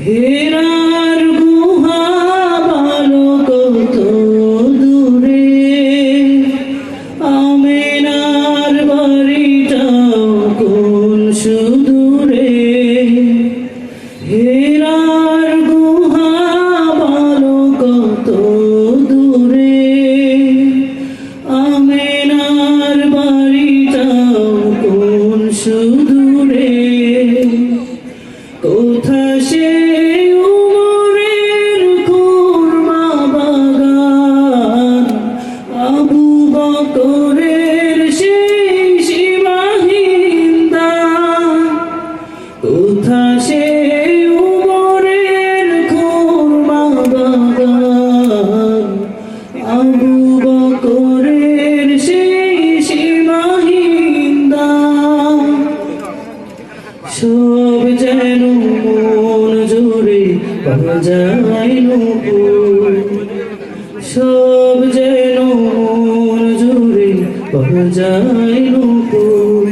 হেরার গুহা ভালো কত দূরে, আমেনার বাড়িটাও কোন সুদূরে। হেরার গুহা ভালো কত দূরে, আমেনার বাড়িটাও কোন সুদূরে। কোথা সে উমরের খুরমা বাগান, আবু বকরের সেই সীমাহীন দান। কোথা সে উমরের খুরমা বাগান, আবু বকরের সেই সীমাহীন দান। সব যেন মন জুড়ে বাজায় নূপুর, সব যেন মন জুড়ে বাজায় নূপুর।